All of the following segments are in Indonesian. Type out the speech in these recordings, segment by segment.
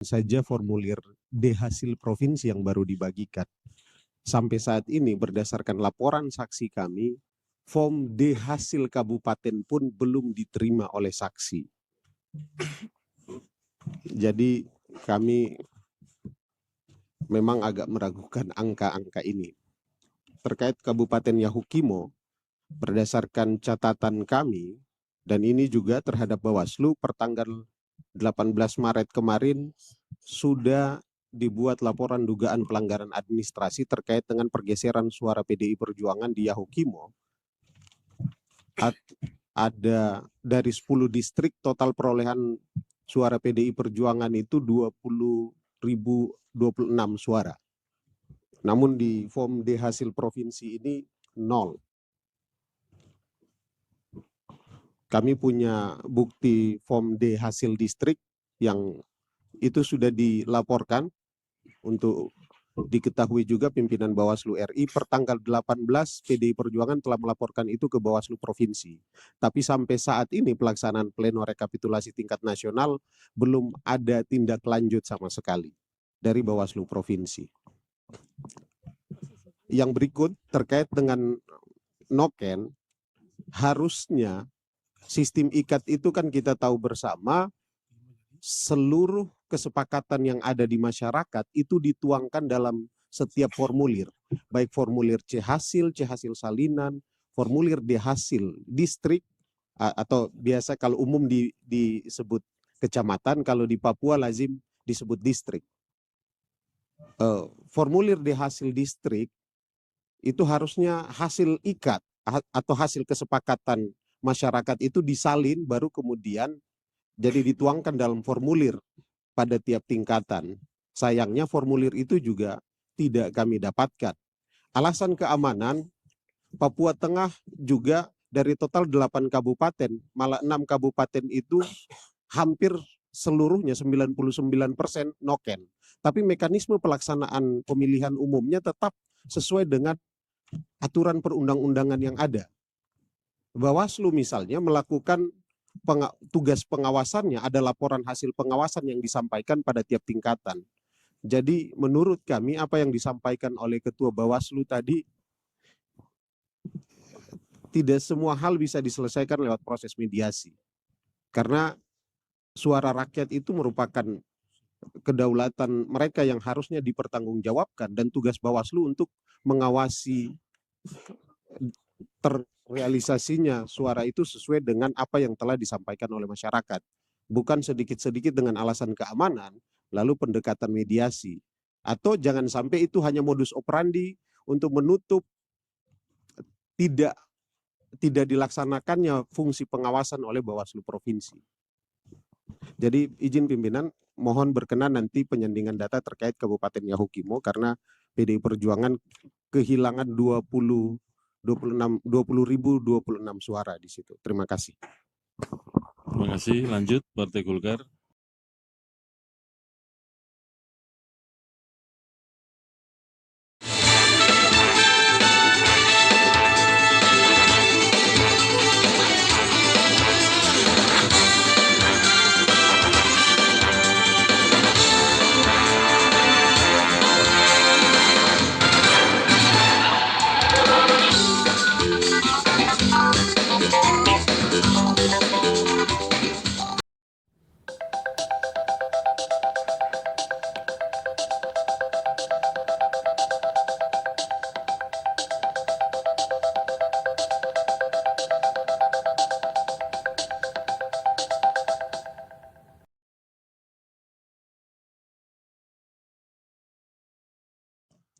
saja formulir D hasil provinsi yang baru dibagikan. Sampai saat ini berdasarkan laporan saksi kami, form D hasil kabupaten pun belum diterima oleh saksi. Jadi kami memang agak meragukan angka-angka ini. Terkait Kabupaten Yahukimo, berdasarkan catatan kami, dan ini juga terhadap Bawaslu, pertanggal 18 Maret kemarin sudah dibuat laporan dugaan pelanggaran administrasi terkait dengan pergeseran suara PDI Perjuangan di Yahukimo. Ada dari 10 distrik total perolehan suara PDI Perjuangan itu 20.026 suara. Namun di form D hasil provinsi ini 0. Kami punya bukti form D hasil distrik yang itu sudah dilaporkan untuk diketahui juga pimpinan Bawaslu RI pertanggal 18 PDI Perjuangan telah melaporkan itu ke Bawaslu Provinsi. Tapi sampai saat ini pelaksanaan pleno rekapitulasi tingkat nasional belum ada tindak lanjut sama sekali dari Bawaslu Provinsi. Yang berikut terkait dengan noken, harusnya sistem ikat itu kan kita tahu bersama, seluruh kesepakatan yang ada di masyarakat itu dituangkan dalam setiap formulir, baik formulir C hasil salinan, formulir D hasil distrik, atau biasa kalau umum disebut kecamatan, kalau di Papua lazim disebut distrik. Formulir D hasil distrik itu harusnya hasil ikat atau hasil kesepakatan masyarakat itu disalin baru kemudian jadi dituangkan dalam formulir pada tiap tingkatan. Sayangnya formulir itu juga tidak kami dapatkan. Alasan keamanan, Papua Tengah juga dari total 8 kabupaten, malah 6 kabupaten itu hampir seluruhnya 99% noken. Tapi mekanisme pelaksanaan pemilihan umumnya tetap sesuai dengan aturan perundang-undangan yang ada. Bawaslu misalnya melakukan tugas pengawasannya, ada laporan hasil pengawasan yang disampaikan pada tiap tingkatan. Jadi menurut kami apa yang disampaikan oleh Ketua Bawaslu tadi, tidak semua hal bisa diselesaikan lewat proses mediasi. Karena suara rakyat itu merupakan kedaulatan mereka yang harusnya dipertanggungjawabkan, dan tugas Bawaslu untuk mengawasi terrealisasinya suara itu sesuai dengan apa yang telah disampaikan oleh masyarakat. Bukan sedikit-sedikit dengan alasan keamanan, lalu pendekatan mediasi. Atau jangan sampai itu hanya modus operandi untuk menutup tidak dilaksanakannya fungsi pengawasan oleh Bawaslu Provinsi. Jadi izin pimpinan, mohon berkenan nanti penyandingan data terkait Kabupaten Yahukimo karena PDI Perjuangan kehilangan 20.026 suara di situ. Terima kasih. Terima kasih. Lanjut Partai Golkar.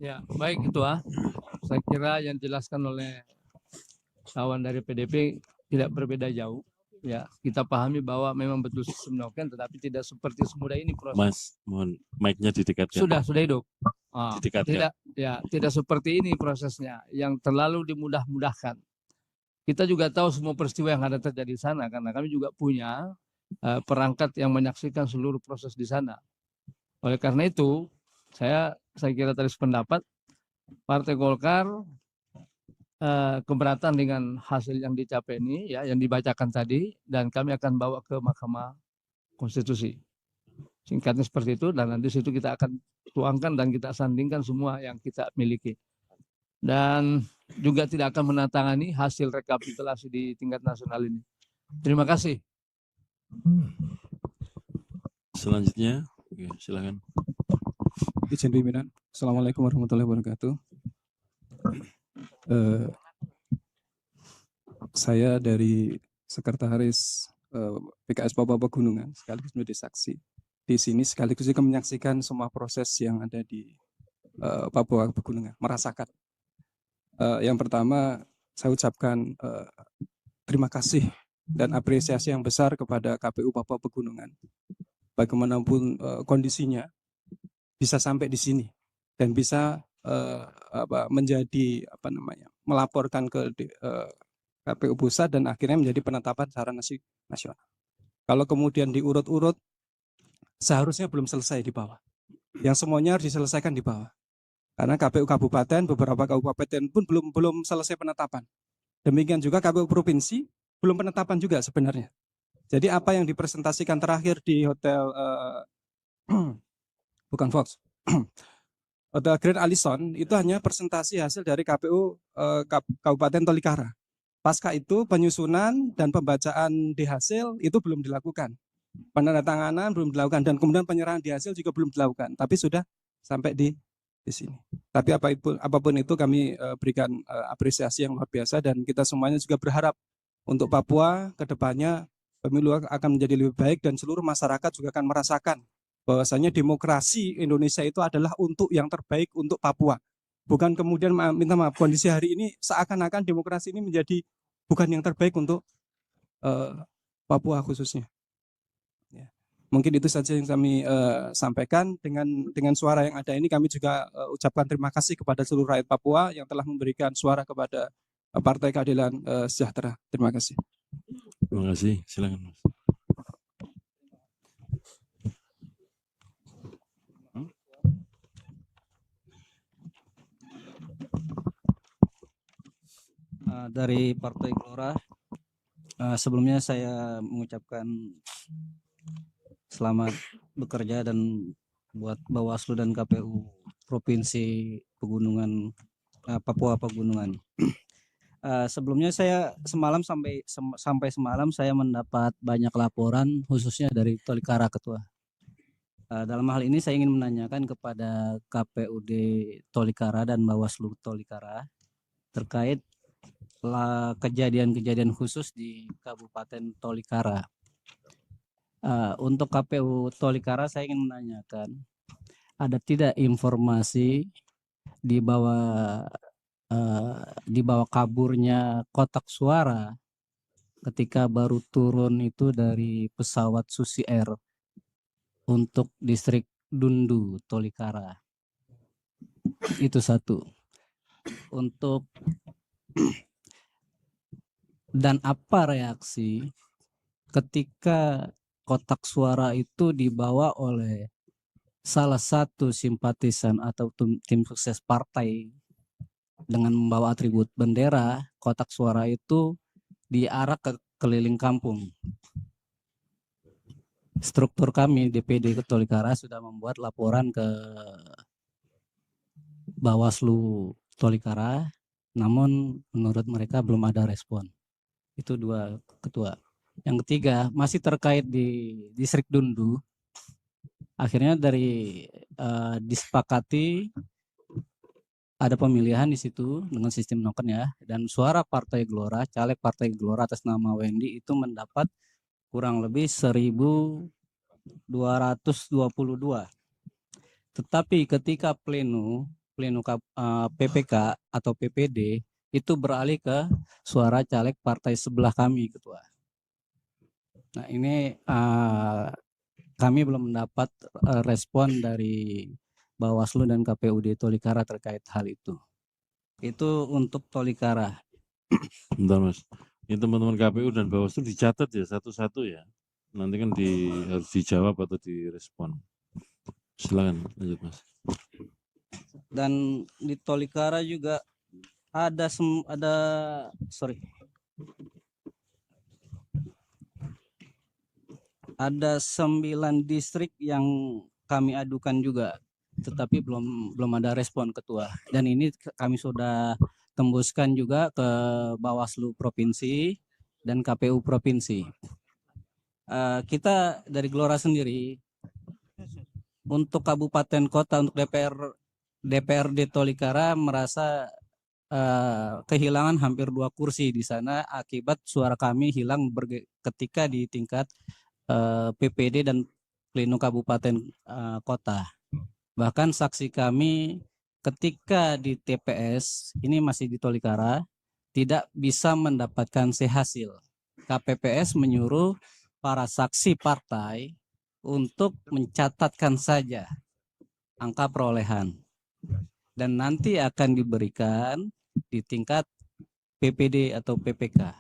Ya, baik Ketua. Saya kira yang dijelaskan oleh kawan dari PDP tidak berbeda jauh. Ya, kita pahami bahwa memang betul sistem noken, tetapi tidak seperti semudah ini proses. Mas, mohon mic-nya didekatkan. Sudah hidup. Didekatkan. Tidak seperti ini prosesnya, yang terlalu dimudah-mudahkan. Kita juga tahu semua peristiwa yang ada terjadi di sana, karena kami juga punya perangkat yang menyaksikan seluruh proses di sana. Oleh karena itu, saya kira tadi sependapat, Partai Golkar keberatan dengan hasil yang dicapai ini, ya, yang dibacakan tadi, dan kami akan bawa ke Mahkamah Konstitusi. Singkatnya seperti itu, dan nanti situ kita akan tuangkan dan kita sandingkan semua yang kita miliki. Dan juga tidak akan menantangani hasil rekapitulasi di tingkat nasional ini. Terima kasih. Selanjutnya, oke, silakan. Izin pimpinan. Assalamualaikum warahmatullahi wabarakatuh. Saya dari Sekretaris PKS Papua Pegunungan sekaligus menjadi saksi di sini, sekaligus juga menyaksikan semua proses yang ada di Papua Pegunungan, merasakan. Yang pertama, saya ucapkan terima kasih dan apresiasi yang besar kepada KPU Papua Pegunungan. Bagaimanapun kondisinya, bisa sampai di sini dan bisa menjadi melaporkan ke KPU pusat dan akhirnya menjadi penetapan secara nasional. Kalau kemudian diurut-urut, seharusnya belum selesai di bawah. Yang semuanya harus diselesaikan di bawah. Karena KPU kabupaten, beberapa kabupaten pun belum selesai penetapan. Demikian juga KPU provinsi belum penetapan juga sebenarnya. Jadi apa yang dipresentasikan terakhir di hotel bukan Fox, Hotel Grand Allison itu hanya presentasi hasil dari KPU Kabupaten Tolikara. Pasca itu penyusunan dan pembacaan di hasil itu belum dilakukan. Penandatanganan belum dilakukan dan kemudian penyerahan di hasil juga belum dilakukan. Tapi sudah sampai di sini. Tapi apapun itu kami berikan apresiasi yang luar biasa dan kita semuanya juga berharap untuk Papua ke depannya pemilu akan menjadi lebih baik dan seluruh masyarakat juga akan merasakan bahwasanya demokrasi Indonesia itu adalah untuk yang terbaik untuk Papua. Bukan kemudian minta maaf, kondisi hari ini seakan-akan demokrasi ini menjadi bukan yang terbaik untuk Papua khususnya. Ya. Mungkin itu saja yang kami sampaikan. Dengan suara yang ada ini kami juga ucapkan terima kasih kepada seluruh rakyat Papua yang telah memberikan suara kepada Partai Keadilan Sejahtera. Terima kasih. Terima kasih, silakan Mas. Dari Partai Gelora, sebelumnya saya mengucapkan selamat bekerja dan buat Bawaslu dan KPU Provinsi Pegunungan Papua Pegunungan. Sebelumnya saya sampai semalam saya mendapat banyak laporan khususnya dari Tolikara Ketua. Dalam hal ini saya ingin menanyakan kepada KPUD Tolikara dan Bawaslu Tolikara terkait kejadian-kejadian khusus di Kabupaten Tolikara. Untuk KPU Tolikara saya ingin menanyakan, ada tidak informasi di bawah kaburnya kotak suara ketika baru turun itu dari pesawat Susi Air untuk distrik Dundu Tolikara? Itu satu. Untuk dan apa reaksi ketika kotak suara itu dibawa oleh salah satu simpatisan atau tim sukses partai dengan membawa atribut bendera, kotak suara itu diarak ke keliling kampung. Struktur kami DPD Tolikara sudah membuat laporan ke Bawaslu Tolikara, namun menurut mereka belum ada respon. Itu dua, Ketua. Yang ketiga, masih terkait di distrik Dundu, akhirnya disepakati ada pemilihan di situ dengan sistem noken ya, dan suara Partai Gelora, caleg Partai Gelora atas nama Wendy itu mendapat kurang lebih 1.222. Tetapi ketika pleno PPK atau PPD itu beralih ke suara caleg partai sebelah kami, Ketua. Nah ini kami belum mendapat respon dari Bawaslu dan KPUD Tolikara terkait hal itu. Itu untuk Tolikara. Bentar Mas, ini teman-teman KPU dan Bawaslu dicatat ya satu-satu ya. Nanti kan harus dijawab atau direspon. Silakan lanjut Mas. Dan di Tolikara juga ada ada 9 distrik yang kami adukan juga, tetapi belum ada respon Ketua. Dan ini kami sudah tembuskan juga ke Bawaslu Provinsi dan KPU Provinsi. Kita dari Gelora sendiri untuk kabupaten kota, untuk DPRD Tolikara merasa kehilangan hampir 2 kursi di sana akibat suara kami hilang ketika di tingkat PPD dan pleno kabupaten kota. Bahkan saksi kami ketika di TPS ini masih di Tolikara tidak bisa mendapatkan hasil. KPPS menyuruh para saksi partai untuk mencatatkan saja angka perolehan dan nanti akan diberikan di tingkat PPD atau PPK.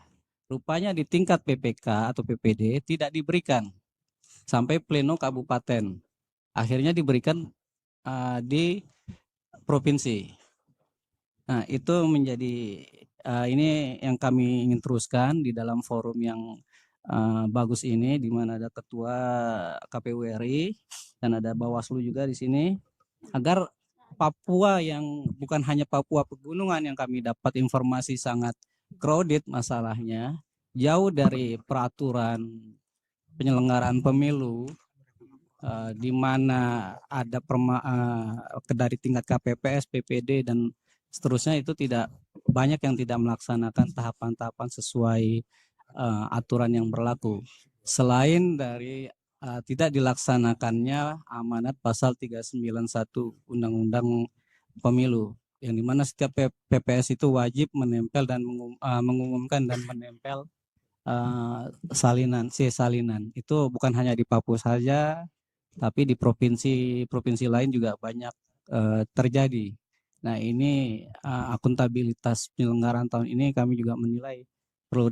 Rupanya di tingkat PPK atau PPD tidak diberikan sampai pleno kabupaten. Akhirnya diberikan di provinsi. Nah, itu menjadi ini yang kami ingin teruskan di dalam forum yang bagus ini, di mana ada Ketua KPU RI dan ada Bawaslu juga di sini, agar Papua yang bukan hanya Papua pegunungan yang kami dapat informasi sangat crowded masalahnya, jauh dari peraturan penyelenggaraan pemilu, di mana ada dari tingkat KPPS, PPD dan seterusnya itu tidak banyak yang tidak melaksanakan tahapan-tahapan sesuai aturan yang berlaku. Selain dari tidak dilaksanakannya amanat pasal 391 Undang-Undang Pemilu, yang dimana setiap PPS itu wajib menempel dan mengumumkan dan menempel salinan itu bukan hanya di Papua saja, tapi di provinsi lain juga banyak terjadi. Nah, ini akuntabilitas penyelenggaraan tahun ini kami juga menilai perlu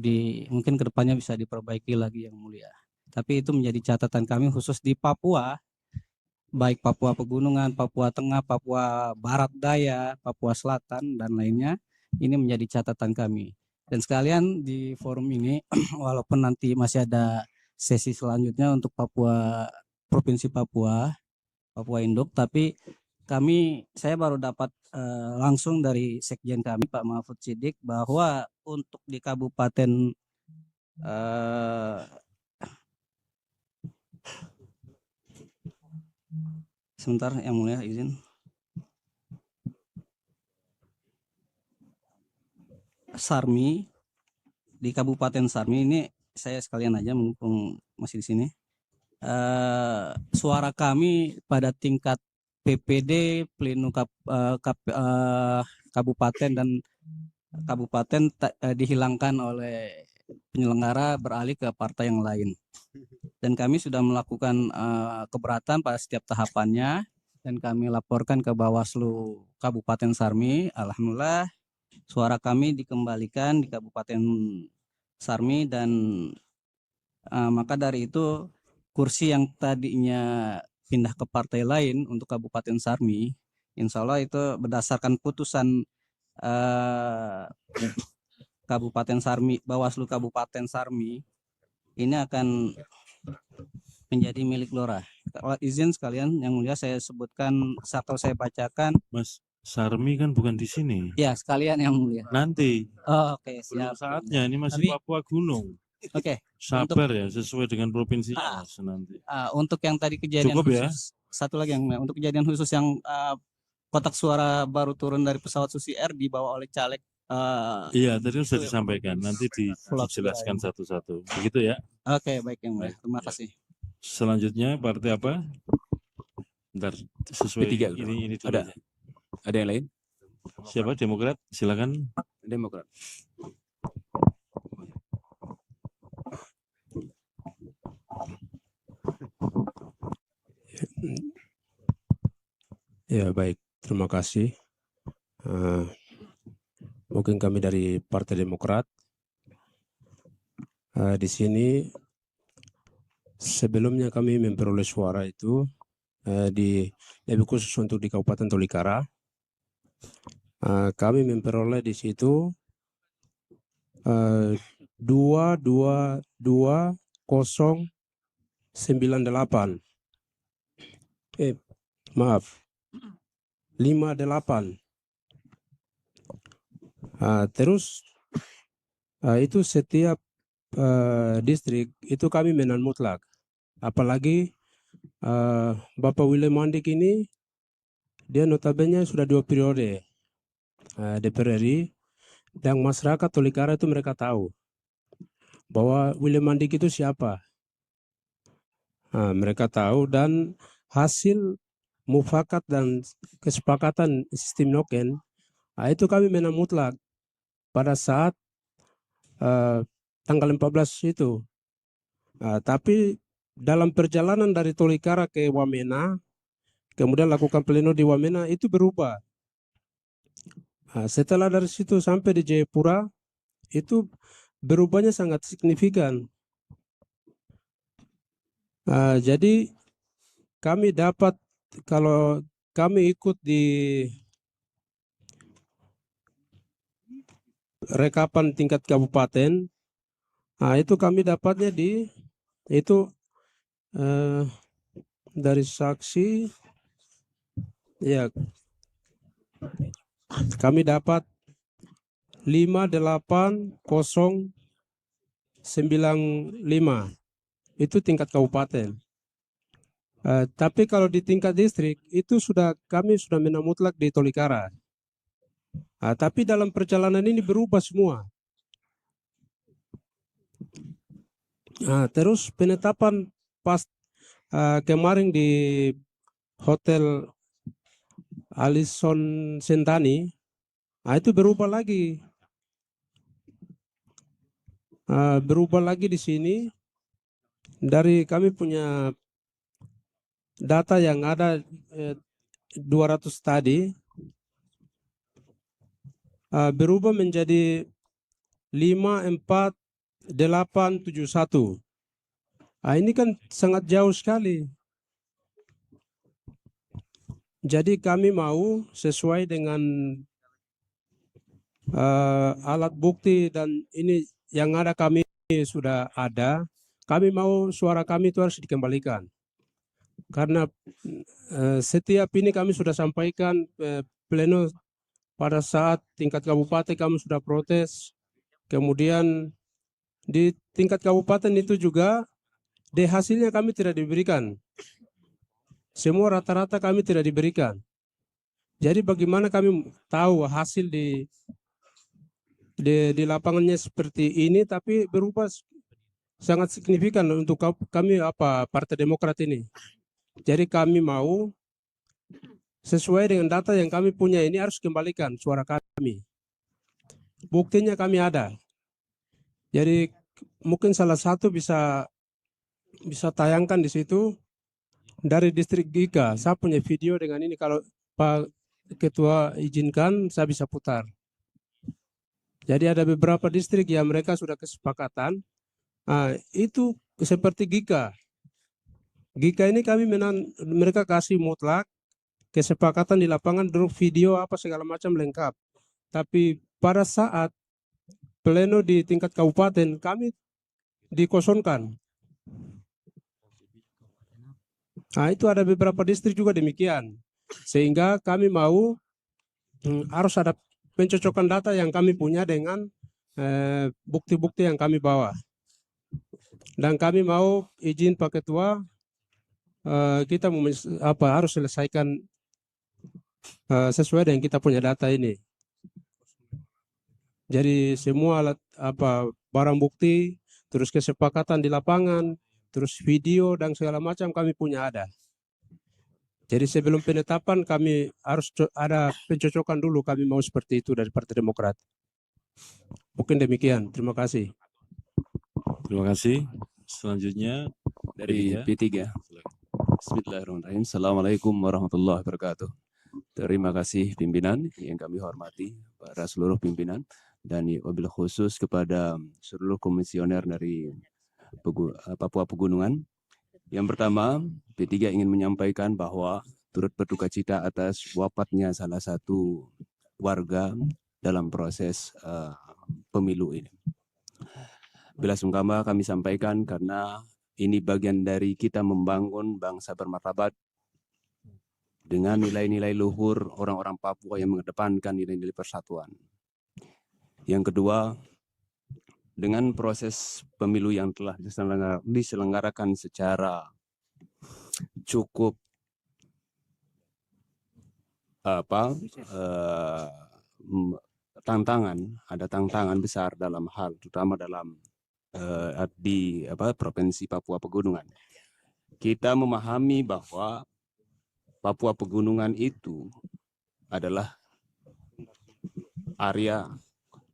mungkin kedepannya bisa diperbaiki lagi yang mulia. Tapi itu menjadi catatan kami khusus di Papua, baik Papua Pegunungan, Papua Tengah, Papua Barat Daya, Papua Selatan dan lainnya. Ini menjadi catatan kami. Dan sekalian di forum ini, walaupun nanti masih ada sesi selanjutnya untuk Papua, Provinsi Papua, Papua Induk, tapi saya baru dapat langsung dari Sekjen kami Pak Mahfud Siddiq bahwa untuk di Kabupaten sebentar yang mulia izin. Sarmi, di Kabupaten Sarmi ini saya sekalian aja mumpung masih di sini. Suara kami pada tingkat PPD, pleno kabupaten dan kabupaten dihilangkan oleh penyelenggara beralih ke partai yang lain. Dan kami sudah melakukan keberatan pada setiap tahapannya dan kami laporkan ke Bawaslu Kabupaten Sarmi. Alhamdulillah suara kami dikembalikan di Kabupaten Sarmi dan maka dari itu kursi yang tadinya pindah ke partai lain untuk Kabupaten Sarmi, insya Allah itu berdasarkan putusan Kabupaten Sarmi, Bawaslu Kabupaten Sarmi, ini akan menjadi milik Gelora. Kalau izin sekalian yang mulia saya sebutkan atau saya bacakan. Mas, Sarmi kan bukan di sini. Ya, sekalian yang mulia. Nanti. Oh, oke, Belum siap. saatnya, ini masih Tapi, Papua Gunung. Oke. Sabar ya, sesuai dengan provinsinya Mas, nanti. Untuk yang tadi kejadian Cukup khusus, ya? satu lagi yang mulia, untuk kejadian khusus yang kotak suara baru turun dari pesawat Susi Air dibawa oleh caleg. Iya, tadi sudah disampaikan. Nanti dijelaskan satu-satu. Begitu ya? Oke, baik yang mulia. Terima kasih. Selanjutnya partai apa? Bentar, sesuai P3, ini dulu ada. aja. Ada yang lain? Siapa? Demokrat? Silakan. Demokrat. Ya baik, terima kasih. Mungkin kami dari Partai Demokrat di sini sebelumnya kami memperoleh suara itu lebih khusus untuk di Kabupaten Tolikara. Kami memperoleh di situ 222019 98. Maaf. 58. Terus itu setiap distrik itu kami menang mutlak. Apalagi Bapak William Mandik ini dia notabene sudah 2 periode DPR RI, dan masyarakat Tolikara itu mereka tahu bahwa William Mandik itu siapa. Mereka tahu, dan hasil mufakat dan kesepakatan sistem noken itu kami menang mutlak pada saat tanggal 14 itu. Tapi dalam perjalanan dari Tolikara ke Wamena, kemudian lakukan pleno di Wamena, itu berubah. Setelah dari situ sampai di Jayapura, itu berubahnya sangat signifikan. Jadi kami dapat, kalau kami ikut di rekapan tingkat kabupaten, itu kami dapatnya dari saksi, ya kami dapat 58095, itu tingkat kabupaten. Tapi kalau di tingkat distrik itu kami sudah menang mutlak di Tolikara. Tapi dalam perjalanan ini berubah semua. Terus penetapan pas kemarin di Hotel Alison Sentani, itu berubah lagi. Berubah lagi di sini. Dari kami punya data yang ada 200 tadi, berubah menjadi 54871. Ini kan sangat jauh sekali. Jadi kami mau sesuai dengan alat bukti dan ini yang ada, kami sudah ada. Kami mau suara kami itu harus dikembalikan. Karena setiap ini kami sudah sampaikan pleno pada saat tingkat kabupaten kami sudah protes. Kemudian di tingkat kabupaten itu juga hasilnya kami tidak diberikan. Semua rata-rata kami tidak diberikan. Jadi bagaimana kami tahu hasil di lapangannya seperti ini, tapi berubah sangat signifikan untuk kami Partai Demokrat ini. Jadi kami mau sesuai dengan data yang kami punya ini harus kembalikan suara kami. Buktinya kami ada. Jadi mungkin salah satu bisa tayangkan di situ dari distrik Giga. Saya punya video dengan ini, kalau Pak Ketua izinkan saya bisa putar. Jadi ada beberapa distrik yang mereka sudah kesepakatan. Itu seperti Giga. Giga ini kami mereka kasih mutlak, kesepakatan di lapangan, drop video apa segala macam lengkap. Tapi pada saat pleno di tingkat kabupaten kami dikosongkan. Itu ada beberapa distrik juga demikian. Sehingga kami mau harus ada pencocokan data yang kami punya dengan bukti-bukti yang kami bawa. Dan kami mau izin Pak Ketua, kita harus selesaikan sesuai dengan kita punya data ini. Jadi semua alat barang bukti, terus kesepakatan di lapangan, terus video dan segala macam kami punya ada. Jadi sebelum penetapan kami harus ada pencocokan dulu, kami mau seperti itu dari Partai Demokrat. Mungkin demikian. Terima kasih. Terima kasih. Selanjutnya Dari P3. Bismillahirrahmanirrahim. Assalamualaikum warahmatullahi wabarakatuh. Terima kasih pimpinan yang kami hormati, para seluruh pimpinan, dan wabil khusus kepada seluruh komisioner dari Papua Pegunungan. Yang pertama, P3 ingin menyampaikan bahwa turut berduka cita atas wafatnya salah satu warga dalam proses pemilu ini. Belasungkawa kami sampaikan karena ini bagian dari kita membangun bangsa bermartabat dengan nilai-nilai luhur orang-orang Papua yang mengedepankan nilai-nilai persatuan. Yang kedua, dengan proses pemilu yang telah diselenggarakan secara cukup ada tantangan besar dalam hal, terutama dalam di Provinsi Papua Pegunungan. Kita memahami bahwa Papua Pegunungan itu adalah area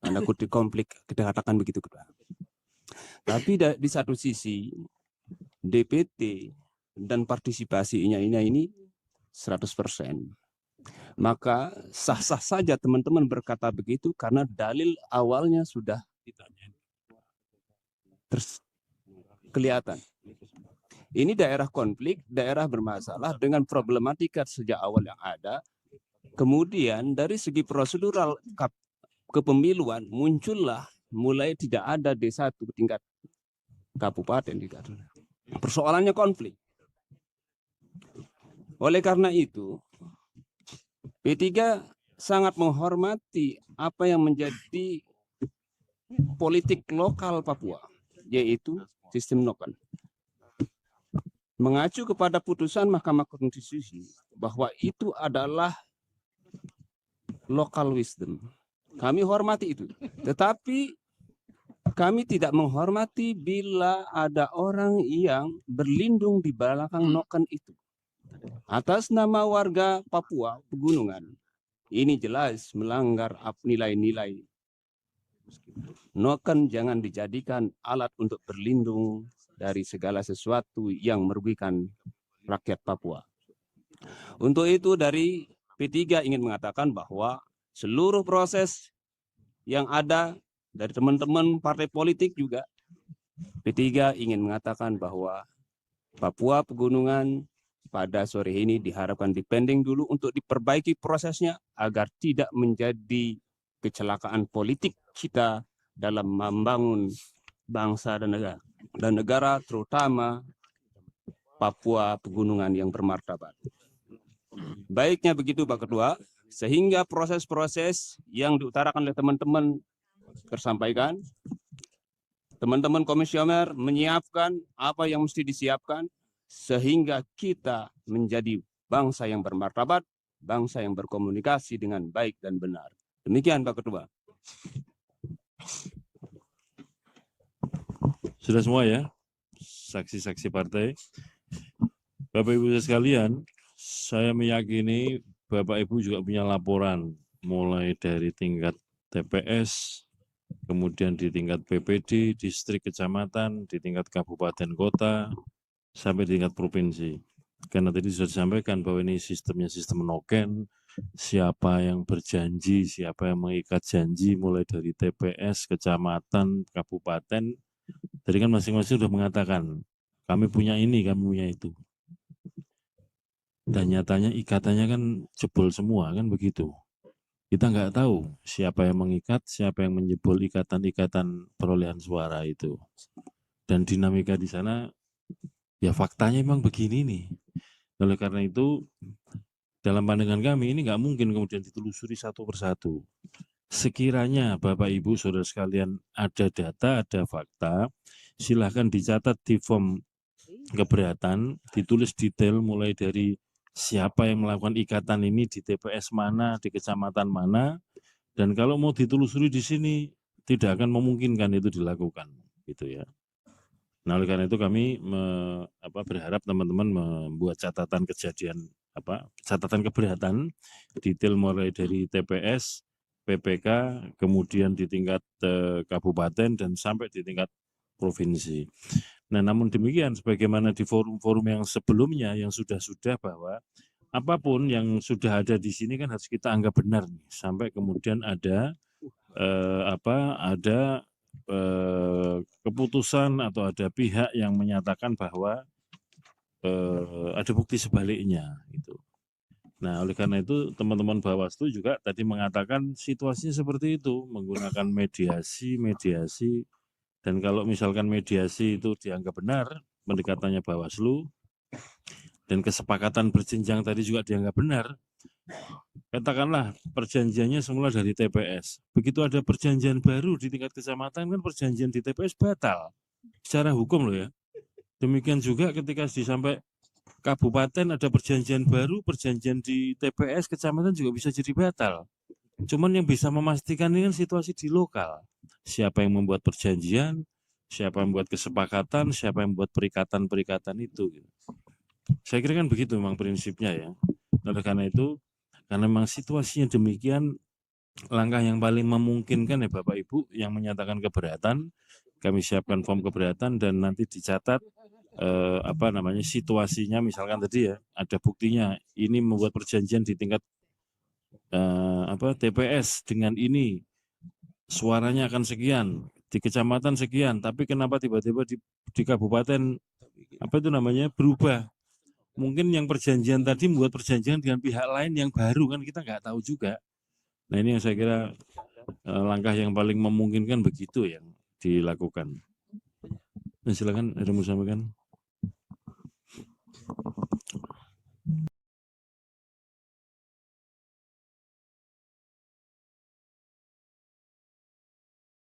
tanda kutip konflik, kita katakan begitu. Tapi di satu sisi DPT dan partisipasinya ini 100%. Maka sah-sah saja teman-teman berkata begitu karena dalil awalnya sudah kelihatan. Ini daerah konflik, daerah bermasalah dengan problematika sejak awal yang ada. Kemudian dari segi prosedural kepemiluan muncullah mulai tidak ada D1 tingkat kabupaten. Persoalannya konflik. Oleh karena itu, P3 sangat menghormati apa yang menjadi politik lokal Papua, yaitu sistem noken. Mengacu kepada putusan Mahkamah Konstitusi bahwa itu adalah local wisdom. Kami hormati itu. Tetapi kami tidak menghormati bila ada orang yang berlindung di belakang noken itu. Atas nama warga Papua Pegunungan, ini jelas melanggar nilai-nilai. Noken jangan dijadikan alat untuk berlindung dari segala sesuatu yang merugikan rakyat Papua. Untuk itu dari P3 ingin mengatakan bahwa seluruh proses yang ada dari teman-teman partai politik juga, P3 ingin mengatakan bahwa Papua Pegunungan pada sore ini diharapkan dipending dulu untuk diperbaiki prosesnya agar tidak menjadi kecelakaan politik kita dalam membangun bangsa dan negara terutama Papua Pegunungan yang bermartabat. Baiknya begitu Pak Ketua, sehingga proses-proses yang diutarakan oleh teman-teman tersampaikan, teman-teman komisioner menyiapkan apa yang mesti disiapkan, sehingga kita menjadi bangsa yang bermartabat, bangsa yang berkomunikasi dengan baik dan benar. Demikian Pak Ketua. Sudah semua ya, saksi-saksi partai. Bapak Ibu sekalian, saya meyakini Bapak Ibu juga punya laporan, mulai dari tingkat TPS, kemudian di tingkat PPD, distrik, kecamatan, di tingkat kabupaten kota, sampai di tingkat provinsi. Karena tadi sudah disampaikan bahwa ini sistemnya sistem noken, siapa yang berjanji, siapa yang mengikat janji, mulai dari TPS, kecamatan, kabupaten. Tadi kan masing-masing sudah mengatakan, kami punya ini, kami punya itu. Dan nyatanya ikatannya kan jebol semua, kan begitu. Kita nggak tahu siapa yang mengikat, siapa yang menjebol ikatan-ikatan perolehan suara itu. Dan dinamika di sana, ya faktanya memang begini nih. Oleh karena itu, dalam pandangan kami ini nggak mungkin kemudian ditelusuri satu persatu. Sekiranya Bapak Ibu Saudara sekalian ada data, ada fakta, silahkan dicatat di form keberatan, ditulis detail mulai dari siapa yang melakukan ikatan ini di TPS mana, di kecamatan mana, dan kalau mau ditelusuri di sini tidak akan memungkinkan itu dilakukan, gitu ya. Nah, oleh karena itu kami berharap teman-teman membuat catatan kejadian catatan keberatan detail mulai dari TPS, PPK, kemudian di tingkat kabupaten dan sampai di tingkat provinsi. Nah, namun demikian sebagaimana di forum-forum yang sebelumnya yang sudah bahwa apapun yang sudah ada di sini kan harus kita anggap benar nih, sampai kemudian ada keputusan atau ada pihak yang menyatakan bahwa ada bukti sebaliknya gitu. Nah, oleh karena itu teman-teman Bawaslu juga tadi mengatakan situasinya seperti itu, menggunakan mediasi, dan kalau misalkan mediasi itu dianggap benar, pendekatannya Bawaslu, dan kesepakatan berjenjang tadi juga dianggap benar. Katakanlah perjanjiannya semula dari TPS. Begitu ada perjanjian baru di tingkat kecamatan, kan perjanjian di TPS batal secara hukum loh ya. Demikian juga ketika sampai kabupaten ada perjanjian baru, perjanjian di TPS kecamatan juga bisa jadi batal. Cuman yang bisa memastikan ini kan situasi di lokal. Siapa yang membuat perjanjian, siapa yang membuat kesepakatan, siapa yang membuat perikatan-perikatan itu. Saya kira kan begitu memang prinsipnya ya. Oleh karena itu, karena memang situasinya demikian, langkah yang paling memungkinkan ya Bapak Ibu yang menyatakan keberatan, kami siapkan form keberatan dan nanti dicatat situasinya, misalkan tadi ya ada buktinya ini membuat perjanjian di tingkat TPS dengan ini suaranya akan sekian, di kecamatan sekian, tapi kenapa tiba-tiba di kabupaten berubah. Mungkin yang perjanjian tadi membuat perjanjian dengan pihak lain yang baru, kan kita nggak tahu juga. Nah ini yang saya kira langkah yang paling memungkinkan begitu yang dilakukan. Nah, silakan ada mau sampaikan.